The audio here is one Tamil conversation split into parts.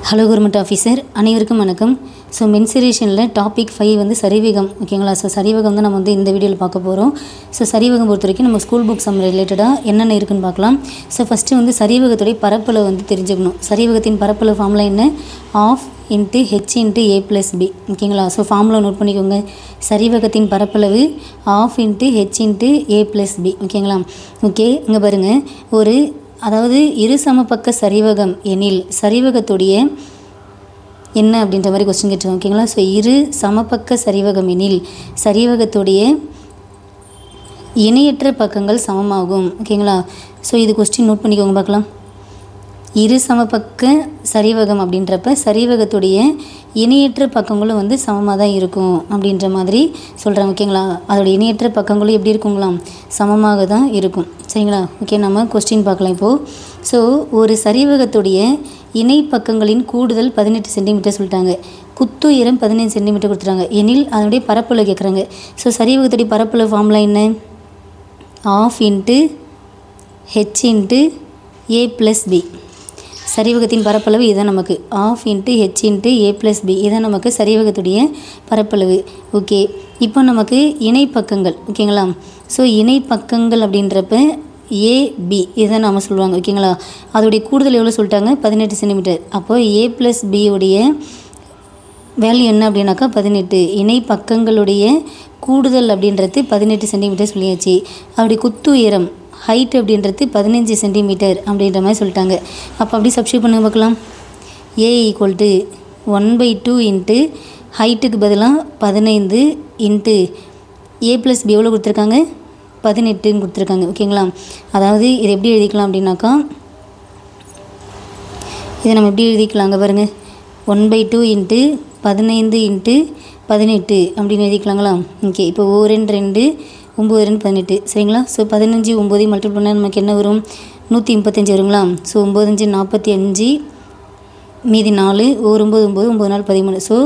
ஹலோ கவர்மெண்ட் ஆஃபீஸர் அனைவருக்கும் வணக்கம். ஸோ மென்சுரேஷனில் டாபிக் 5 வந்து சரிவேகம். ஓகேங்களா? ஸோ சரிவேகம் தான் நம்ம வந்து இந்த வீடியோவில் பார்க்க போகிறோம். ஸோ சரிவேகம் பொறுத்த வரைக்கும் நம்ம ஸ்கூல் புக் சம் ரிலேட்டடாக என்னென்ன இருக்குன்னு பார்க்கலாம். ஸோ ஃபஸ்ட்டு வந்து சரிவேகத்துடைய பரப்பளவு வந்து தெரிஞ்சுக்கணும். சரிவேகத்தின் பரப்பளவு ஃபார்முலா என்ன? Of into H into A plus B. ஓகேங்களா? ஸோ ஃபார்முலா நோட் பண்ணிக்கோங்க. சரிவேகத்தின் பரப்பளவு half into H into A plus B. ஓகேங்களா? ஓகே, இங்கே பாருங்கள். அதாவது இரு சமபக்க சரிவகம் எனில் சரிவகத்துடைய என்ன அப்படின்ற மாதிரி கொஸ்டின் கேட்டுருக்கோம். ஓகேங்களா? ஸோ இரு சமபக்க சரிவகம் எனில் சரிவகத்துடைய இணையற்ற பக்கங்கள் சமமாகும். ஓகேங்களா? ஸோ இது கொஸ்டின் நோட் பண்ணிக்கோங்க பார்க்கலாம். இரு சமபக்க சரிவகம் அப்படின்றப்ப சரிவகத்துடைய இணையற்ற பக்கங்களும் வந்து சமமாக தான் இருக்கும் அப்படின்ற மாதிரி சொல்கிறாங்க. ஓகேங்களா? அதோட இணையற்ற பக்கங்களும் எப்படி இருக்குங்களாம்? சமமாக தான் இருக்கும். சரிங்களா? ஓகே, நம்ம கொஸ்டின் பார்க்கலாம் இப்போது. ஸோ ஒரு சரிவகத்துடைய இணை பக்கங்களின் கூடுதல் 18 சென்டிமீட்டர் சொல்லிட்டாங்க. குத்துயரம் 15 சென்டிமீட்டர் கொடுத்துட்டாங்க. எனில் அதனுடைய பரப்பளவு கேட்குறாங்க. ஸோ சரிவகத்துடைய பரப்பளவு ஃபார்முலா என்ன? Of into H into A plus B. சரிவகத்தின் பரப்பளவு இதுதான் நமக்கு. Of into H into A plus B இதுதான் நமக்கு சரிவகத்துடைய பரப்பளவு. ஓகே, இப்போ நமக்கு இணை பக்கங்கள். ஓகேங்களா? ஸோ இணை பக்கங்கள் அப்படின்றப்ப ஏபி இதுதான் நம்ம சொல்லுவாங்க. ஓகேங்களா? அதோடைய கூடுதல் எவ்வளோ சொல்லிட்டாங்க? 18 சென்டிமீட்டர். அப்போது ஏ ப்ளஸ் பியோடைய வேல்யூ என்ன அப்படின்னாக்கா 18. இணை பக்கங்களுடைய கூடுதல் அப்படின்றது 18 சென்டிமீட்டர் சொல்லியாச்சு. அப்படி குத்து உயரம் ஹைட் அப்படின்றது 15 சென்டிமீட்டர் அப்படின்ற மாதிரி சொல்லிட்டாங்க. அப்போ அப்படி சப்ஸ்டியூட் பண்ண பார்க்கலாம். ஏ ஈக்குவல் டு 1/2 இன்ட்டு ஹைட்டுக்கு பதிலாக 15 இன்ட்டு ஏ ப்ளஸ் பி எவ்வளோ கொடுத்துருக்காங்க? 18ன்னு கொடுத்துருக்காங்க. ஓகேங்களா? அதாவது இது எப்படி எழுதிக்கலாம் அப்படின்னாக்கா இதை நம்ம எப்படி எழுதிக்கலாங்க பாருங்கள். 1/2 இன்ட்டு 15 இன்ட்டு 18 அப்படின்னு எழுதிக்கலாங்களா? ஓகே, இப்போ 2 9 2 18. சரிங்களா? ஸோ 15 9 மல்டிபிள் பண்ணால் நமக்கு என்ன வரும்? 135 வருங்களா? ஸோ 9 5 45 மீதி 4 9 9 9 4 13. ஸோ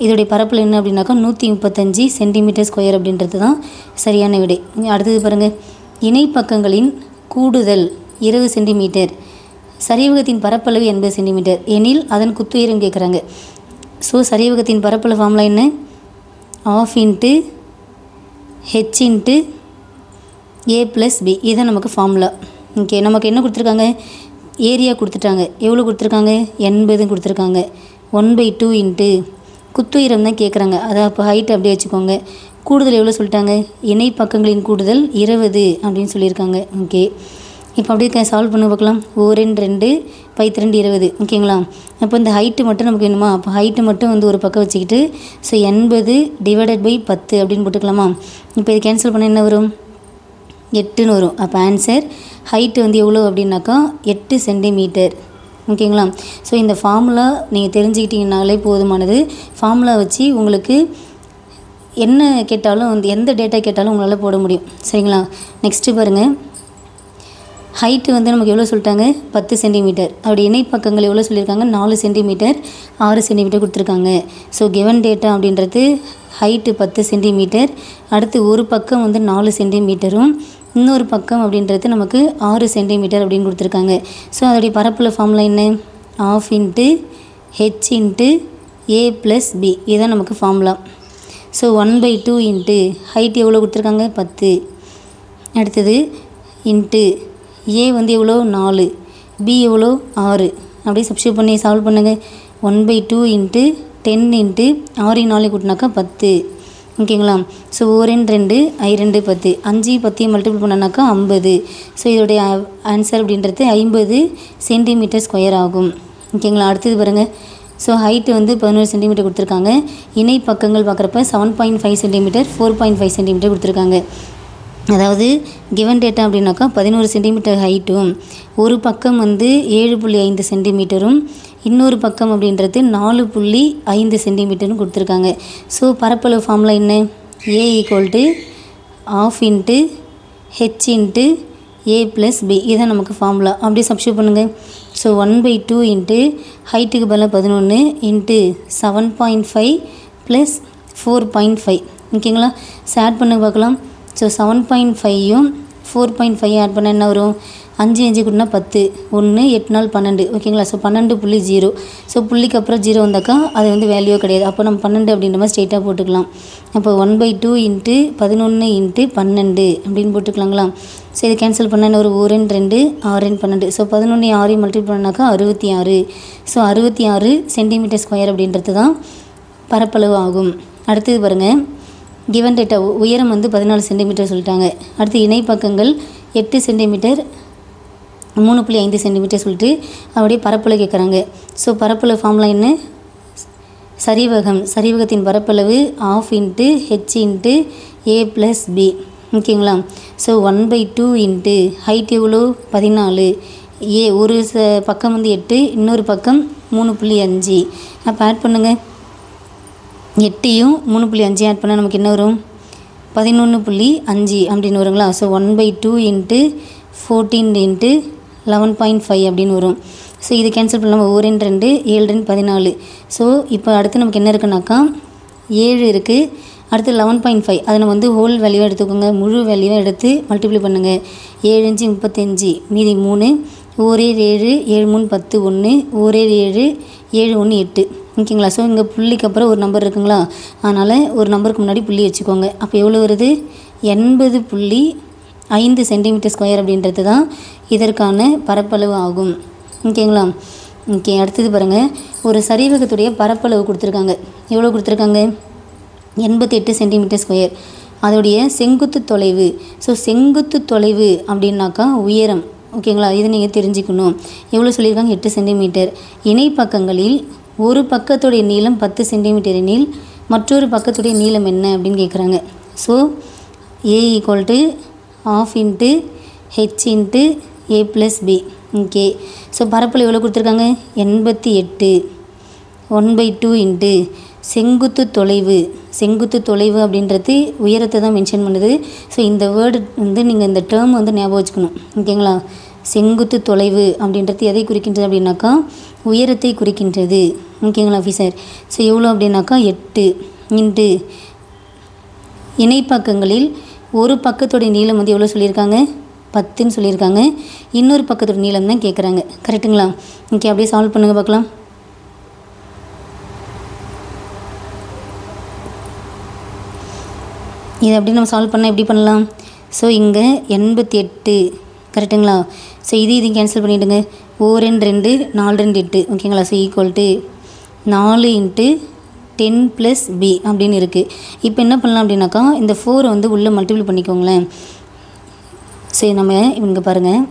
இதோடைய பரப்பில் என்ன அப்படின்னாக்கா 135 சென்டிமீட்டர் ஸ்கொயர் அப்படின்றது தான் சரியான விடை. அடுத்தது பாருங்கள். இணை பக்கங்களின் கூடுதல் 20 சென்டிமீட்டர். சரிவகத்தின் பரப்பளவு 80 சென்டிமீட்டர் எனில் அதன் குத்துயரம் கேட்குறாங்க. ஸோ சரிவகத்தின் பரப்பளவு ஃபார்முலா என்ன? Of into H into A plus B இதுதான் நமக்கு ஃபார்முலா. ஓகே, நமக்கு என்ன கொடுத்துருக்காங்க? ஏரியா கொடுத்துட்டாங்க. எவ்வளோ கொடுத்துருக்காங்க? 80 கொடுத்துருக்காங்க. 1/2 இன்ட்டு குத்துயரம் தான் கேட்குறாங்க. அதான் இப்போ ஹைட் அப்படியே வச்சுக்கோங்க. கூடுதல் எவ்வளோ சொல்லிட்டாங்க? இணை பக்கங்களின் கூடுதல் 20 அப்படின்னு சொல்லியிருக்காங்க. ஓகே, இப்போ அப்படியே சால்வ் பண்ண பார்க்கலாம். 2 2 20. ஓகேங்களா? அப்போ இந்த ஹைட்டு மட்டும் நமக்கு வேணுமா? அப்போ ஹைட்டு மட்டும் வந்து ஒரு பக்கம் வச்சுக்கிட்டு ஸோ 80 டிவைடட் பை 10 அப்படின்னு போட்டுக்கலாமா? இப்போ இது கேன்சல் பண்ண என்ன வரும்? 8ன்னு வரும். அப்போ ஆன்சர் ஹைட்டு வந்து எவ்வளோ அப்படின்னாக்கா 8 சென்டிமீட்டர். ஓகேங்களா? ஸோ இந்த ஃபார்முலா நீங்கள் தெரிஞ்சுக்கிட்டிங்கனாலே போதுமானது. ஃபார்முலா வச்சு உங்களுக்கு என்ன கேட்டாலும் வந்து எந்த டேட்டா கேட்டாலும் உங்களால் போட முடியும். சரிங்களா? நெக்ஸ்ட்டு பாருங்கள். ஹைட்டு வந்து நமக்கு எவ்வளோ சொல்லிட்டாங்க? 10 சென்டிமீட்டர். அப்படி இணை பக்கங்கள் எவ்வளோ சொல்லியிருக்காங்க? 4 சென்டிமீட்டர் 6 சென்டிமீட்டர் கொடுத்துருக்காங்க. ஸோ கிவன் டேட்டா அப்படின்றது ஹைட்டு 10 சென்டிமீட்டர். அடுத்து ஒரு பக்கம் வந்து 4 சென்டிமீட்டரும் இன்னொரு பக்கம் அப்படின்றது நமக்கு 6 சென்டிமீட்டர் அப்படின்னு கொடுத்துருக்காங்க. ஸோ அதோடைய பரப்பில் ஃபார்முலா என்ன? Of into H into A plus B இதுதான் நமக்கு ஃபார்முலா. ஸோ 1/2 இன்ட்டு ஹைட் எவ்வளோ கொடுத்துருக்காங்க? 10. அடுத்தது இன்ட்டு ஏ வந்து எவ்வளோ? 4. பி எவ்வளோ? 6. அப்படியே சப்ஸ்டியூட் பண்ணி சால்வ் பண்ணுங்கள். 1/2 இன்ட்டு 10 இன்ட்டு 6 4 கூட்டினாக்கா 10. ஓகேங்களா? ஸோ 2 2 10 5 10 மல்டிபிள் பண்ணனாக்கா 50. ஸோ இதோடைய ஆன்சர் அப்படின்றது 50 சென்டிமீட்டர் ஸ்கொயர் ஆகும். ஓகேங்களா? அடுத்தது பாருங்கள். ஸோ ஹைட்டு வந்து 11 சென்டிமீட்டர் கொடுத்துருக்காங்க. இணை பக்கங்கள் பார்க்குறப்ப 7.5 சென்டிமீட்டர் 4.5 சென்டிமீட்டர் கொடுத்துருக்காங்க. அதாவது கிவன் டேட்டா அப்படின்னாக்கா 11 சென்டிமீட்டர் ஹைட்டும் ஒரு பக்கம் வந்து 7.5 சென்டிமீட்டரும் இன்னொரு பக்கம் அப்படின்றது 4.5 சென்டிமீட்டரும் கொடுத்துருக்காங்க. ஸோ பரப்பளவு ஃபார்முலா என்ன? A equal to half into H into A plus B இதுதான் நமக்கு ஃபார்முலா. அப்படியே சப்ஸ்டியூட் பண்ணுங்கள். ஸோ 1/2 இன்ட்டு ஹைட்டுக்கு பதிலாக 11 இன்ட்டு 7.5 ப்ளஸ் 4.5. ஓகேங்களா? ஸோ ஆட் பண்ண பார்க்கலாம். ஸோ 7.5யும் 4.5 ஆட் பண்ண என்ன வரும்? 5 5 கூட்டினா 10, 1 8 4 12 ஓகேங்களா. ஸோ 12.0. ஸோ புள்ளிக்கு அப்புறம் 0 வந்தாக்கா அது வந்து வேல்யூ கிடையாது. அப்போ நம்ம 12 அப்படின்ற மாதிரி ஸ்ட்ரெயிட்டாக போட்டுக்கலாம். அப்போ 1/2 × 11 × 12 அப்படின்னு போட்டுக்கலாங்களா. ஸோ இது கேன்சல் பண்ணால் ஒரு 2 2 6 12. ஸோ 11 6 மல்டிப்ளை பண்ணாக்கா 66. ஸோ 66 சென்டிமீட்டர் ஸ்கொயர் அப்படின்றது தான் பரப்பளவு ஆகும். அடுத்தது பாருங்கள், கிவன் டேட்டா உயரம் வந்து 14 சென்டிமீட்டர் சொல்லிட்டாங்க. அடுத்து இணைப்பக்கங்கள் 8 சென்டிமீட்டர் 3.5 சென்டிமீட்டர் சொல்லிட்டு அப்படியே பரப்பளவு கேட்குறாங்க. ஸோ பரப்பளவு ஃபார்முலா என்ன? சரிவகத்தின் பரப்பளவு ½ × h × a + b ஓகேங்களா. ஸோ 1/2 × ஹைட் எவ்வளோ 14, ஏ ஒரு பக்கம் வந்து 8, இன்னொரு பக்கம் 3.5. அப்போ ஆட் பண்ணுங்கள், 8யும் 3.5 ஆட் பண்ணால் நமக்கு என்ன வரும்? 11.5 அப்படின்னு வருங்களா. ஸோ 1/2 × 14 × 11.5 அப்படின்னு வரும். ஸோ இது கேன்சல் பண்ணலாம். 1 2 7 2 14. ஸோ இப்போ அடுத்து நமக்கு என்ன இருக்குனாக்கா 7 இருக்குது. அடுத்து 11.5 அதை நம்ம வந்து ஹோல் வேல்யூவாக எடுத்துக்கோங்க, முழு வேல்யூவாக எடுத்து மல்டிப்ளை பண்ணுங்கள். 7 5 35, மீதி 3, 1 7 7 3 10 1, 1 7 7 1 8 ஓகேங்களா. ஸோ இங்கே புள்ளிக்கு அப்புறம் ஒரு நம்பர் இருக்குங்களா, அதனால் ஒரு நம்பருக்கு முன்னாடி புள்ளி வச்சுக்கோங்க. அப்போ எவ்வளோ வருது? 80.5 சென்டிமீட்டர் ஸ்கொயர் அப்படின்றது தான் இதற்கான பரப்பளவு ஆகும். ஓகேங்களா. ஓகே, அடுத்தது பாருங்கள், ஒரு சரிவகத்துடைய பரப்பளவு கொடுத்துருக்காங்க. எவ்வளோ கொடுத்துருக்காங்க? 88 சென்டிமீட்டர் ஸ்கொயர். அதோடைய செங்குத்து தொலைவு. ஸோ செங்குத்து தொலைவு அப்படின்னாக்கா உயரம். ஓகேங்களா, இது நீங்கள் தெரிஞ்சுக்கணும். எவ்வளோ சொல்லியிருக்காங்க? 8 சென்டிமீட்டர். இணைப்பக்கங்களில் ஒரு பக்கத்துடைய நீளம் 10 சென்டிமீட்டர் எனில் மற்றொரு பக்கத்துடைய நீளம் என்ன அப்படின்னு கேட்குறாங்க. So a = ½ × h × a + b. Okay, so பரப்பளவு எவ்வளோ கொடுத்துருக்காங்க? 88. 1/2 × செங்குத்து தொலைவு. செங்குத்து தொலைவு அப்படின்றது உயரத்தை தான் மென்ஷன் பண்ணுது. ஸோ இந்த வேர்டு வந்து நீங்கள் இந்த டேர்ம் வந்து ஞாபகம் வச்சுக்கணும். ஓகேங்களா. செங்குத்து தொலைவு அப்படின்றது எதை குறிக்கின்றது அப்படின்னாக்கா உயரத்தை குறிக்கின்றது. ஓகேங்களா ஆஃபீஸர். ஸோ எவ்வளோ அப்படின்னாக்கா 8 × இணைப்பக்கங்களில் ஒரு பக்கத்துடைய நீளம் வந்து எவ்வளோ சொல்லியிருக்காங்க? 10ன்னு சொல்லியிருக்காங்க. இன்னொரு பக்கத்தோட நீளம் தான் கேட்குறாங்க. கரெக்டுங்களா. ஓகே, அப்படியே சால்வ் பண்ணுங்கள் பார்க்கலாம். இதை அப்படி நம்ம சால்வ் பண்ணால் எப்படி பண்ணலாம்? ஸோ இங்கே 88 கரெக்டுங்களா. ஸோ இது கேன்சல் பண்ணிவிடுங்க. 1 2 4 2 8 ஓகேங்களா. ஸோ = 4 × 10 + b அப்படின்னு இருக்குது. இப்போ என்ன பண்ணலாம் அப்படின்னாக்கா இந்த 4 வந்து உள்ளே மல்டிப்ளை பண்ணிக்கோங்களேன். சரி, நம்ம இங்கே பாருங்கள்,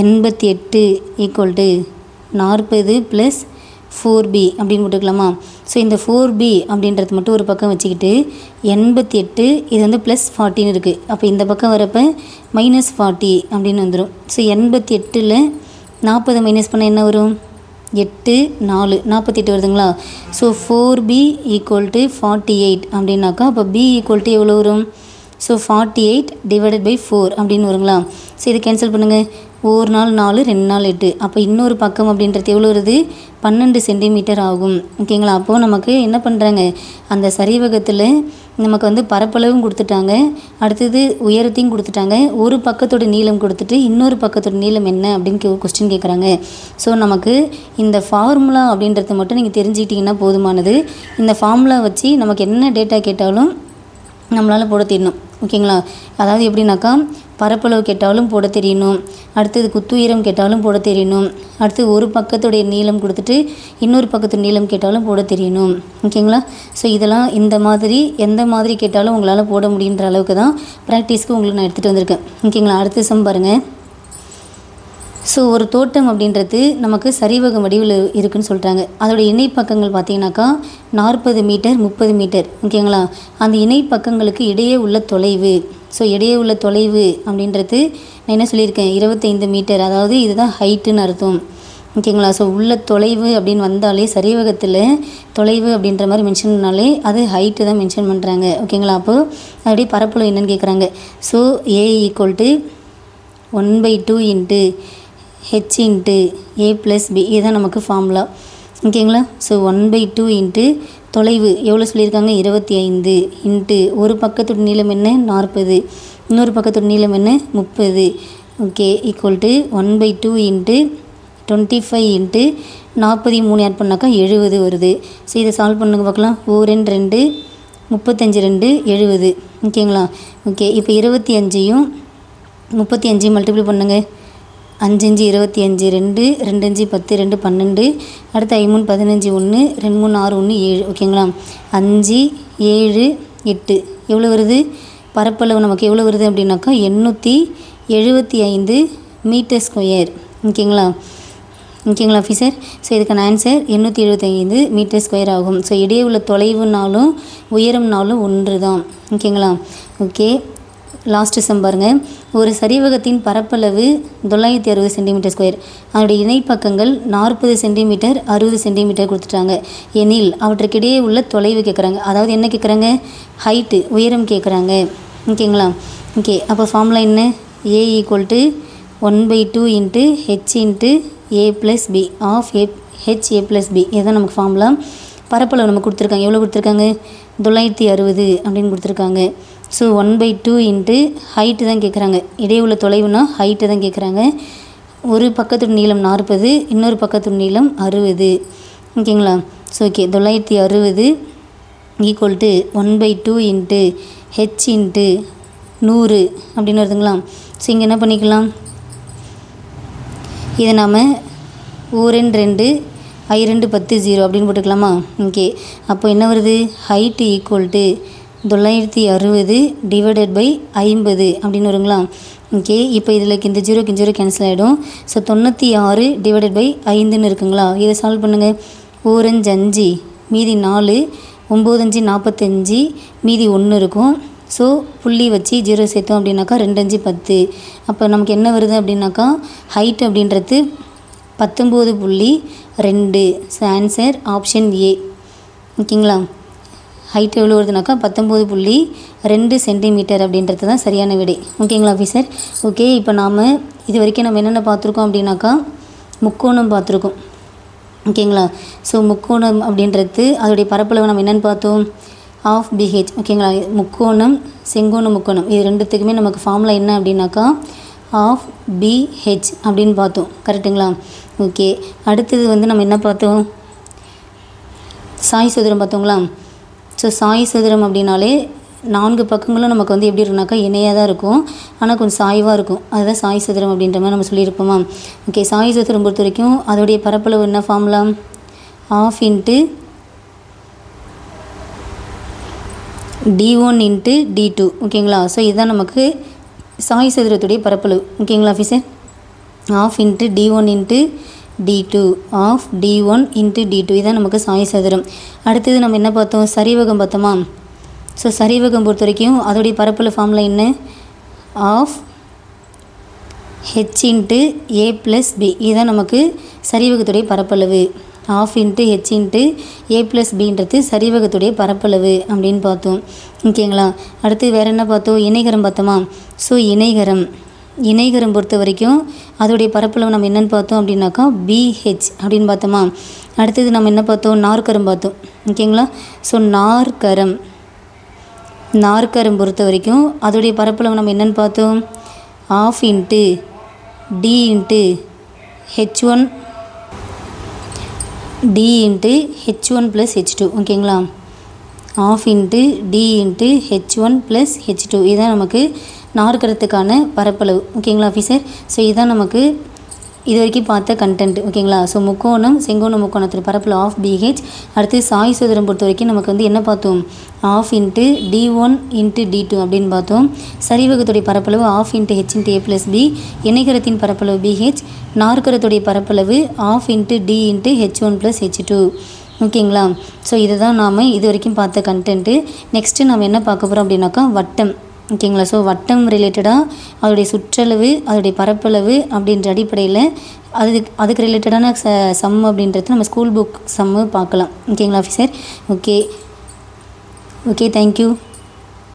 88 = 40 + 4b அப்படின்னு போட்டுக்கலாமா. ஸோ இந்த 4b அப்படின்றது மட்டும் ஒரு பக்கம் வச்சுக்கிட்டு 88 இது வந்து +14 இருக்குது. அப்போ இந்த பக்கம் வரப்போ -40 அப்படின்னு வந்துடும். ஸோ 88ல் 40 மைனஸ் பண்ணால் என்ன வரும்? 8 4 48 வருதுங்களா. ஸோ 4b = 48 அப்படின்னாக்கா அப்போ b = எவ்வளோ வரும்? ஸோ 48 / 4 அப்படின்னு வருங்களா. ஸோ இது கேன்சல் பண்ணுங்கள். 1 நாள் 4 2 நாள் 8. அப்போ இன்னொரு பக்கம் அப்படின்றது எவ்வளோ வருது? 12 சென்டிமீட்டர் ஆகும். ஓகேங்களா. அப்போது நமக்கு என்ன பண்ணுறாங்க, அந்த சரிவகத்தில் நமக்கு வந்து பரப்பளவும் கொடுத்துட்டாங்க, அடுத்தது உயரத்தையும் கொடுத்துட்டாங்க, ஒரு பக்கத்தோட நீளம் கொடுத்துட்டு இன்னொரு பக்கத்தோட நீளம் என்ன அப்படின்னு கொஸ்டின் கேட்குறாங்க. ஸோ நமக்கு இந்த ஃபார்முலா அப்படின்றத மட்டும் நீங்கள் தெரிஞ்சுக்கிட்டிங்கன்னா போதுமானது. இந்த ஃபார்முலா வச்சு நமக்கு என்ன டேட்டா கேட்டாலும் நம்மளால் போட தெரியணும். ஓகேங்களா. அதாவது எப்படின்னாக்கா பரப்பளவு கேட்டாலும் போட தெரியணும், அடுத்தது குத்துயரம் கேட்டாலும் போட தெரியணும், அடுத்து ஒரு பக்கத்துடைய நீளம் கொடுத்துட்டு இன்னொரு பக்கத்து நீளம் கேட்டாலும் போட தெரியணும். ஓகேங்களா. ஸோ இதெல்லாம் இந்த மாதிரி எந்த மாதிரி கேட்டாலும் உங்களால் போட முடியுன்ற அளவுக்கு தான் ப்ராக்டிஸ்க்கு உங்களுக்கு நான் எடுத்துகிட்டு வந்திருக்கேன். ஓகேங்களா. அடுத்த சம் பாருங்கள். ஸோ ஒரு தோட்டம் அப்படின்றது நமக்கு சரிவக வடிவில் இருக்குதுன்னு சொல்கிறாங்க. அதோடய இணைப்பக்கங்கள் பார்த்தீங்கன்னாக்கா 40 மீட்டர் 30 மீட்டர். ஓகேங்களா. அந்த இணைப்பக்கங்களுக்கு இடையே உள்ள தொலைவு. ஸோ இடையே உள்ள தொலைவு அப்படின்றது நான் என்ன சொல்லியிருக்கேன்? 25 மீட்டர். அதாவது இதுதான் ஹைட்டுன்னு அர்த்தம். ஓகேங்களா. ஸோ உள்ள தொலைவு அப்படின்னு வந்தாலே சரிவகத்தில் தொலைவு அப்படின்ற மாதிரி மென்ஷன் பண்ணாலே அது ஹைட்டு தான் மென்ஷன் பண்ணுறாங்க. ஓகேங்களா. அப்போது அப்படியே பரப்பளவு என்னென்னு கேட்குறாங்க. So a = 1/2 × h × a + b இதுதான் நமக்கு ஃபார்முலா. ஓகேங்களா. ஸோ 1/2 × தொலைவு எவ்வளோ சொல்லியிருக்காங்க? 25 × ஒரு பக்கத்தோட நீளம் என்ன? 40, இன்னொரு பக்கத்தோட நீளம் என்ன? 30. Okay equal to 1/2 into 25 into 43 add பண்ணாக்கா 70 வருது. ஸோ இதை சால்வ் பண்ணுங்க பார்க்கலாம். 2 35 2 70 ஓகேங்களா. ஓகே இப்போ 25யும் 35 மல்டிப்ளை பண்ணுங்க. 5 5 25 2 2 5 10 2 12 அடுத்து 5 3 15 1 2 3 6 1 7 ஓகேங்களா. 5 7 8 எவ்வளோ வருது? பரப்பளவு நமக்கு எவ்வளோ வருது அப்படின்னாக்கா 875 மீட்டர் ஸ்கொயர் ஓகேங்களா. ஓகேங்களா ஆஃபீஸர். ஸோ இதுக்கான ஆன்சர் 875 மீட்டர் ஸ்கொயர் ஆகும். ஸோ இடையே உள்ள தொலைவுனாலும் உயரம்னாலும் ஒன்று தான் ஓகேங்களா. ஓகே லாஸ்ட்டு சம் பாருங்கள். ஒரு சரிவகத்தின் பரப்பளவு 960 சென்டிமீட்டர் ஸ்கொயர். அதனுடைய இணைப்பக்கங்கள் 40 சென்டிமீட்டர் 60 சென்டிமீட்டர் கொடுத்துட்டாங்க எனில் அவற்றுக்கிடையே உள்ள தொலைவு கேட்குறாங்க. அதாவது என்ன கேட்குறாங்க? ஹைட்டு உயரம் கேட்குறாங்க ஓகேங்களா. ஓகே அப்போ ஃபார்முலா என்ன? A = 1/2 into H into A + B half H A + B இதுதான் நமக்கு ஃபார்முலா. பரப்பளவு நமக்கு கொடுத்துருக்காங்க. எவ்வளோ கொடுத்துருக்காங்க? 960 அப்படின்னு கொடுத்துருக்காங்க. ஸோ 1/2 இன்ட்டு ஹைட்டு தான் கேட்குறாங்க. இடையே உள்ள தொலைவுனா ஹைட்டு தான் கேட்குறாங்க. ஒரு பக்கத்தோட நீளம் 40 இன்னொரு பக்கத்தோட நீளம் 60 ஓகேங்களா. So okay 960 equal to 1/2 into H into 100 அப்படின்னு வருதுங்களா. ஸோ இங்கே என்ன பண்ணிக்கலாம்? இதை நாம் 2 I2 10 0 அப்படின்னு போட்டுக்கலாமா. ஓகே அப்போ என்ன வருது? Height equal to 960 divided by 50 அப்படின்னு வருங்களா. ஓகே இப்போ இதில் இந்த 0 கேன்சல் ஆகிடும். ஸோ 96 டிவைடட் பை 5ன்னு இருக்குங்களா. இதை சால்வ் பண்ணுங்கள். 4 5 5 மீதி 4 9 5 45 மீதி 1 இருக்கும். ஸோ புள்ளி வச்சு 0 சேர்த்தோம் அப்படின்னாக்கா 2 5 10. அப்போ நமக்கு என்ன வருது அப்படின்னாக்கா ஹைட் அப்படின்றது 19.2. ஸோ ஆன்சர் ஆப்ஷன் ஏ ஓகேங்களா. ஹைட் எவ்வளோ வருதுனாக்கா 19.2 சென்டிமீட்டர் அப்படின்றது தான் சரியான விடை ஓகேங்களா ஆஃபீஸர். ஓகே இப்போ நாம் இது வரைக்கும் நம்ம என்னென்ன பார்த்துருக்கோம் அப்படின்னாக்கா முக்கோணம் பார்த்துருக்கோம் ஓகேங்களா. ஸோ முக்கோணம் அப்படின்றது அதோடைய பரப்பளவு நம்ம என்னென்னு பார்த்தோம்? ஆஃப் BH ஓகேங்களா. முக்கோணம் செங்கோண முக்கோணம் இது ரெண்டுத்துக்குமே நமக்கு ஃபார்முலா என்ன அப்படின்னாக்கா ஆஃப் BH அப்படின்னு பார்த்தோம் கரெக்டுங்களா. ஓகே அடுத்தது வந்து நம்ம என்ன பார்த்தோம்? சாய் சதுரம் பார்த்தோங்களா. ஸோ சாய் சதுரம் அப்படின்னாலே 4 பக்கங்களும் நமக்கு வந்து எப்படி இருக்குனாக்கா இணையாக தான் இருக்கும், ஆனால் கொஞ்சம் சாய்வாக இருக்கும். அதுதான் சாய் சதுரம் அப்படின்ற மாதிரி நம்ம சொல்லியிருப்போமா. ஓகே சாய் சதுரம் பொறுத்த வரைக்கும் அதோடைய பரப்பளவு என்ன formula? Of into D1 into D2 ஓகேங்களா. ஸோ இதுதான் நமக்கு சாய் சதுரத்துடைய பரப்பளவு ஓகேங்களா officer. Half into D1 into D2 half D1 into D2 இதுதான் நமக்கு சாய் சதுரம். அடுத்தது நம்ம என்ன பார்த்தோம்? சரிவகம் பார்த்தோமா. ஸோ சரிவகம் பொறுத்த வரைக்கும் அதோடைய பரப்பளவு ஃபார்முலா என்ன? Half H into A + B இதுதான் நமக்கு சரிவகத்துடைய பரப்பளவு. Half into H into A + Bன்றது சரிவகத்துடைய பரப்பளவு அப்படின்னு பார்த்தோம் ஓகேங்களா. அடுத்து வேறு என்ன பார்த்தோம்? இணைகரம் பார்த்தோமா. ஸோ இணைகரம் பொறுத்த வரைக்கும் அதோடைய பரப்பளவு நம்ம என்னென்னு பார்த்தோம் அப்படின்னாக்கா BH அப்படின்னு பார்த்தோமா. அடுத்தது நம்ம என்ன பார்த்தோம்? நாற்கரம் பார்த்தோம் ஓகேங்களா. ஸோ நாற்கரம் பொறுத்த வரைக்கும் அதோடைய பரப்பளவு நம்ம என்னென்னு பார்த்தோம்? Of into D into H1 D into H1 + H2 ஓகேங்களா. Of into D into H1 + H2 இதுதான் நமக்கு நாற்கரத்துக்கான பரப்பளவு ஓகேங்களா ஆஃபீஸர். ஸோ இதுதான் நமக்கு இது வரைக்கும் பார்த்த கண்டென்ட் ஓகேங்களா. ஸோ முக்கோணம் செங்கோண முக்கோணத்தில் பரப்பளவு ஆஃப் BH. அடுத்து சாய் சதுரம் பொறுத்த வரைக்கும் நமக்கு வந்து என்ன பார்த்தோம்? Of into D1 into D2 அப்படின்னு பார்த்தோம். சரிவகத்துடைய பரப்பளவு half into H into A + B. இணைகரத்தின் பரப்பளவு BH. நாற்கரத்துடைய பரப்பளவு half into D into H1 + H2 ஓகேங்களா. ஸோ இதுதான் நாம் இது வரைக்கும் பார்த்த கண்டென்ட்டு. நெக்ஸ்ட்டு நம்ம என்ன பார்க்க போகிறோம் அப்படின்னாக்கா வட்டம் ஓகேங்களா. ஸோ வட்டம் ரிலேட்டடாக அதோடைய சுற்றளவு அதோடைய பரப்பளவு அப்படின்ற அடிப்படையில் அதுக்கு ரிலேட்டடான சம் அப்படின்றது நம்ம ஸ்கூல் புக் சம்மு பார்க்கலாம் ஓகேங்களா ஆஃபீஸர். Okay thank you.